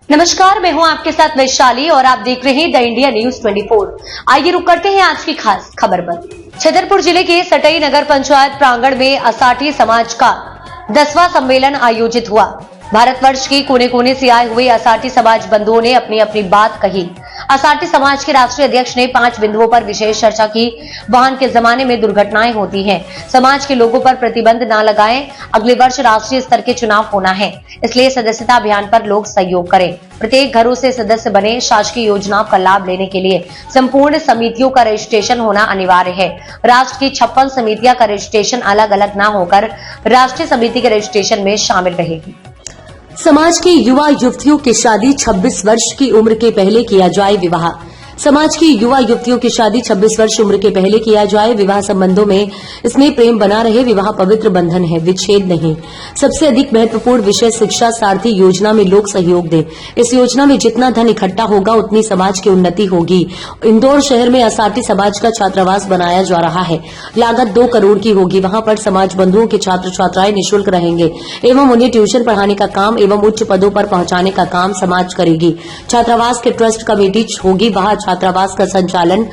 नमस्कार, मैं हूं आपके साथ वैशाली और आप देख रहे हैं द इंडिया न्यूज 24। आइए रुक करते हैं आज की खास खबर पर। छतरपुर जिले के सटई नगर पंचायत प्रांगण में असाटी समाज का 10वां सम्मेलन आयोजित हुआ। भारतवर्ष के कोने कोने से आए हुए असाटी समाज बंधुओं ने अपनी अपनी बात कही। असाटी समाज के राष्ट्रीय अध्यक्ष ने 5 बिंदुओं पर विशेष चर्चा की। वाहन के जमाने में दुर्घटनाएं होती हैं, समाज के लोगों पर प्रतिबंध न लगाएं। अगले वर्ष राष्ट्रीय स्तर के चुनाव होना है, इसलिए सदस्यता अभियान पर लोग सहयोग करें। प्रत्येक घरों से सदस्य बने। शासकीय योजनाओं का लाभ लेने के लिए संपूर्ण समितियों का रजिस्ट्रेशन होना अनिवार्य है। राष्ट्र की 56 समितियां का रजिस्ट्रेशन अलग अलग न होकर राष्ट्रीय समिति के रजिस्ट्रेशन में शामिल रहेगी। समाज की युवा युवतियों की शादी 26 वर्ष की उम्र के पहले किया जाए विवाह। समाज की युवा युवतियों की शादी 26 वर्ष उम्र के पहले किया जाए। विवाह संबंधों में इसमें प्रेम बना रहे। विवाह पवित्र बंधन है, विच्छेद नहीं। सबसे अधिक महत्वपूर्ण विषय शिक्षा सारथी योजना में लोग सहयोग दें। इस योजना में जितना धन इकट्ठा होगा उतनी समाज की उन्नति होगी। इंदौर शहर में असाटी समाज का छात्रावास बनाया जा रहा है। लागत 2 करोड़ की होगी। वहां पर समाज बंधुओं के छात्र छात्राएं निःशुल्क रहेंगे एवं उन्हें ट्यूशन पढ़ाने का काम एवं उच्च पदों पर पहुंचाने का काम समाज करेगी। छात्रावास के ट्रस्ट कमेटी होगी, वहां छात्रावास का संचालन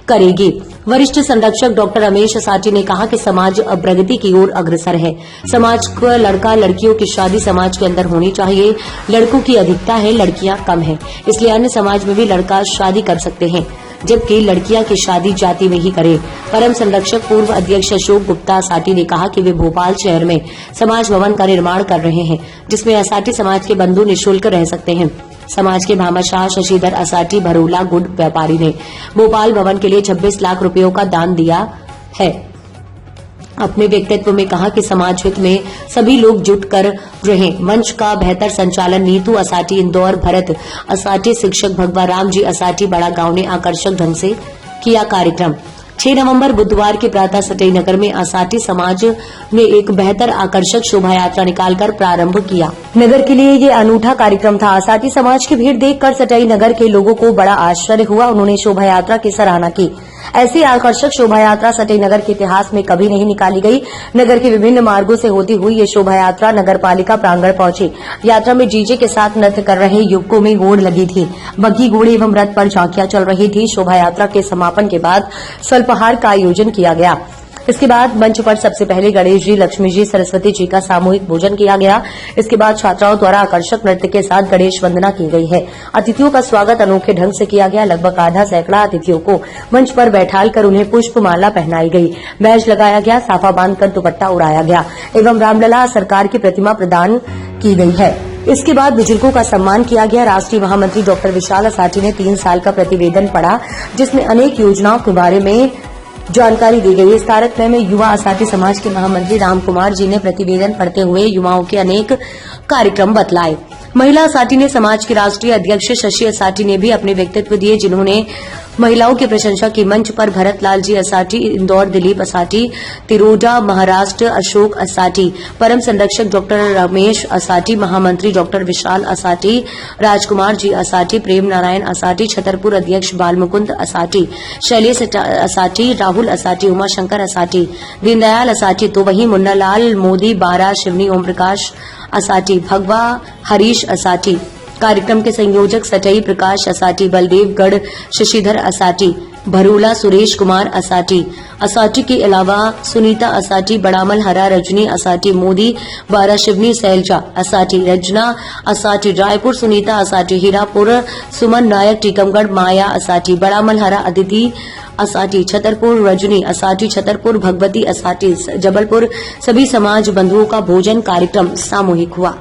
करेगी। वरिष्ठ संरक्षक डॉक्टर रमेश असाटी ने कहा कि समाज अब प्रगति की ओर अग्रसर है। समाज को लड़का लड़कियों की शादी समाज के अंदर होनी चाहिए। लड़कों की अधिकता है, लड़कियां कम है, इसलिए अन्य समाज में भी लड़का शादी कर सकते हैं, जबकि लड़कियां की शादी जाति में ही करें। परम संरक्षक पूर्व अध्यक्ष अशोक गुप्ता असाटी ने कहा कि वे भोपाल शहर में समाज भवन का निर्माण कर रहे हैं, जिसमें असाटी समाज के बंधु निःशुल्क रह सकते हैं। समाज के भामाशाह शशिधर असाटी भरोला गुड़ व्यापारी ने भोपाल भवन के लिए 26 लाख रुपयों का दान दिया है। अपने व्यक्तित्व में कहा कि समाज हित में सभी लोग जुट कर रहें। मंच का बेहतर संचालन नीतू असाटी, इंदौर भरत असाटी, शिक्षक भगवा राम जी असाटी बड़ा गांव ने आकर्षक ढंग से किया कार्यक्रम। 6 नवंबर बुधवार के प्रातः सटई नगर में असाटी समाज ने एक बेहतर आकर्षक शोभा यात्रा निकालकर प्रारंभ किया। नगर के लिए ये अनूठा कार्यक्रम था। असाटी समाज की भीड़ देखकर सटई नगर के लोगों को बड़ा आश्चर्य हुआ। उन्होंने शोभा यात्रा की सराहना की। ऐसी आकर्षक शोभा यात्रा सटई नगर के इतिहास में कभी नहीं निकाली गई। नगर के विभिन्न मार्गों से होती हुई ये शोभा यात्रा नगर पालिका प्रांगण पहुंची। यात्रा में डीजे के साथ नृत्य कर रहे युवकों में होड़ लगी थी। बग्घी घोड़े एवं रथ पर झांकियां चल रही थी। शोभा यात्रा के समापन के बाद स्वल्पाहार का आयोजन किया गया। इसके बाद मंच पर सबसे पहले गणेश जी, लक्ष्मी जी, सरस्वती जी का सामूहिक पूजन किया गया। इसके बाद छात्राओं द्वारा आकर्षक नृत्य के साथ गणेश वंदना की गई है। अतिथियों का स्वागत अनोखे ढंग से किया गया। लगभग आधा सैकड़ा अतिथियों को मंच पर बैठालकर उन्हें पुष्प माला पहनाई गई, बैज लगाया गया, साफा बांधकर दुपट्टा उड़ाया गया एवं रामलला सरकार की प्रतिमा प्रदान की गई है। इसके बाद बुजुर्गों का सम्मान किया गया। राष्ट्रीय महामंत्री डॉक्टर विशाल असाटी ने 3 साल का प्रतिवेदन पढ़ा, जिसमें अनेक योजनाओं के बारे में जानकारी दी गई। इस कार्यक्रम में युवा असाटी समाज के महामंत्री राम कुमार जी ने प्रतिवेदन पढ़ते हुए युवाओं के अनेक कार्यक्रम बतलाए। महिला असाटी ने समाज के राष्ट्रीय अध्यक्ष शशि असाटी ने भी अपने व्यक्तित्व दिए, जिन्होंने महिलाओं की प्रशंसा की। मंच पर भरत लाल जी असाटी, इंदौर दिलीप असाटी, तिरोडा महाराष्ट्र अशोक असाटी, परम संरक्षक डॉक्टर रमेश असाटी, महामंत्री डॉक्टर विशाल असाटी, राजकुमार जी असाटी, प्रेम नारायण असाटी, छतरपुर अध्यक्ष बालमुकुंद असाटी, शैलेश असाटी, राहुल असाटी, उमाशंकर असाटी, दीनदयाल असाटी, तो वहीं मुन्नालाल मोदी, बारा शिवनी, ओम प्रकाश असाटी, भगवा हरीश असाटी। कार्यक्रम के संयोजक सटई प्रकाश असाटी, बलदेवगढ़ शशिधर असाटी, भरूला सुरेश कुमार असाटी। असाटी के अलावा सुनीता असाटी, बड़ामल हरा रजनी असाटी, मोदी बारा शिवनी सैलजा असाटी, रजना असाटी, रायपुर सुनीता असाटी, हीरापुर सुमन नायक, टीकमगढ़ माया असाटी, बड़ामल हरा अदिति असाटी, छतरपुर रजनी असाटी, छतरपुर भगवती असाटी, जबलपुर। सभी समाज बंधुओं का भोजन कार्यक्रम सामूहिक हुआ।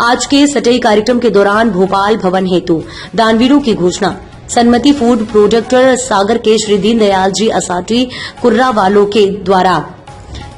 आज के सटई कार्यक्रम के दौरान भोपाल भवन हेतु दानवीरों की घोषणा। सन्मति फूड प्रोडक्टर सागर के श्री दीनदयाल जी असाटी कुर्रा वालों के द्वारा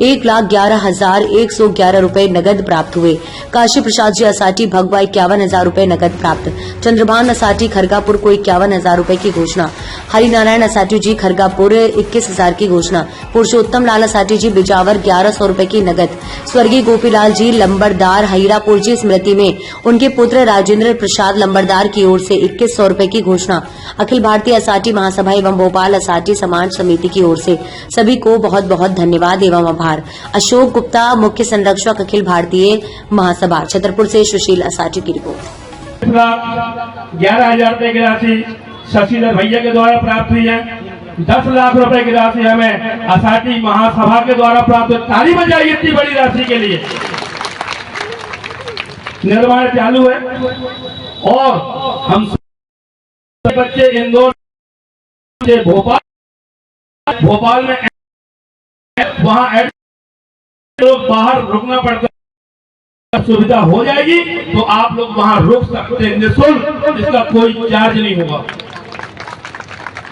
1,11,111 रुपए नगद प्राप्त हुए। काशी प्रसाद जी असाटी भगवा 51,000 रुपए नगद प्राप्त। चंद्रभान असाटी खरगापुर को 51,000 रुपए की घोषणा। हरिनारायण असाटी जी खरगापुर 21,000 की घोषणा। पुरुषोत्तम लाल असाटी जी बिजावर 1,100 रुपए की नगद। स्वर्गीय गोपीलाल जी लंबरदार हीरापुर जी स्मृति में उनके पुत्र राजेंद्र प्रसाद लंबरदार की ओर से 2100 रुपए की घोषणा। अखिल भारतीय असाटी महासभा एवं भोपाल असाटी समाज समिति की ओर से सभी को बहुत बहुत धन्यवाद एवं आभार। अशोक गुप्ता, मुख्य संरक्षक अखिल भारतीय महासभा, छतरपुर से सुशील असाटी की रिपोर्ट। 11,000 रुपए की राशि शशिधर भैया के द्वारा प्राप्त हुई है। 10 लाख रुपए की राशि हमें असाटी महासभा के द्वारा प्राप्त हुई। ताली बजाइए इतनी बड़ी राशि के लिए। निर्माण चालू है और हम बच्चे इंदौर से भोपाल में वहां लोग बाहर रुकना पड़ता है, सुविधा हो जाएगी तो आप लोग वहां रुक सकते हैं निःशुल्क, इसका कोई चार्ज नहीं होगा।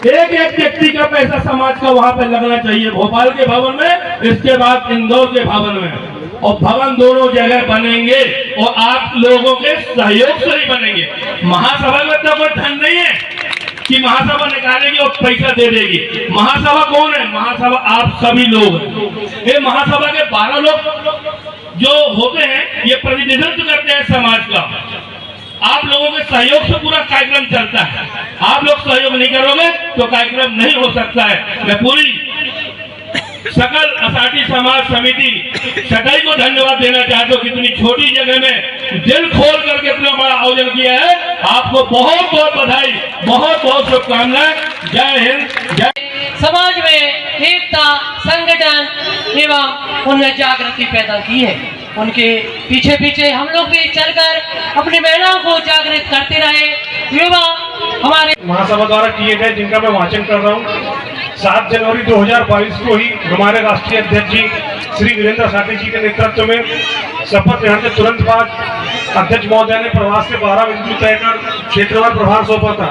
एक एक व्यक्ति का पैसा समाज का वहां पे लगना चाहिए, भोपाल के भवन में, इसके बाद इंदौर के भवन में, और भवन दोनों जगह बनेंगे और आप लोगों के सहयोग से ही बनेंगे। महासभा में तो कोई धन नहीं है कि महासभा निकालेगी और पैसा दे देगी। महासभा कौन है? महासभा आप सभी लोग हैं। ये महासभा के 12 लोग जो होते हैं ये प्रतिनिधित्व करते हैं समाज का। आप लोगों के सहयोग से पूरा कार्यक्रम चलता है। आप लोग सहयोग नहीं करोगे तो कार्यक्रम नहीं हो सकता है। मैं पूरी सकल असाटी समाज समिति सटाई को धन्यवाद देना चाहता हूँ। कितनी छोटी जगह में दिल खोल करके इतना बड़ा आयोजन किया है। आपको बहुत बहुत बधाई, बहुत बहुत शुभकामनाएं। जय हिंद, जय। समाज में एकता, संगठन एवं उन्हें जागृति पैदा की है। उनके पीछे पीछे हम लोग भी चलकर अपनी महिलाओं को जागृत करते रहे। युवा हमारे महासभा द्वारा किए गए जिनका मैं वाचन कर रहा हूँ। 7 जनवरी 2022 को ही हमारे राष्ट्रीय अध्यक्ष जी श्री वीरेंद्र साठी जी के नेतृत्व में शपथ ग्रहण के तुरंत बाद अध्यक्ष महोदय ने प्रवास के 12 बिंदु तय कर क्षेत्रवार प्रभार सौंपा था।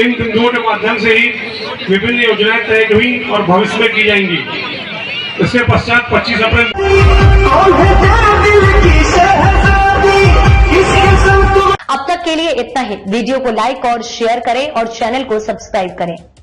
इन बिंदुओं के माध्यम से ही विभिन्न योजनाएं तय हुई और भविष्य में की जाएंगी। इसके पश्चात 25 अप्रैल अब तक के लिए इतना ही। वीडियो को लाइक और शेयर करें और चैनल को सब्सक्राइब करें।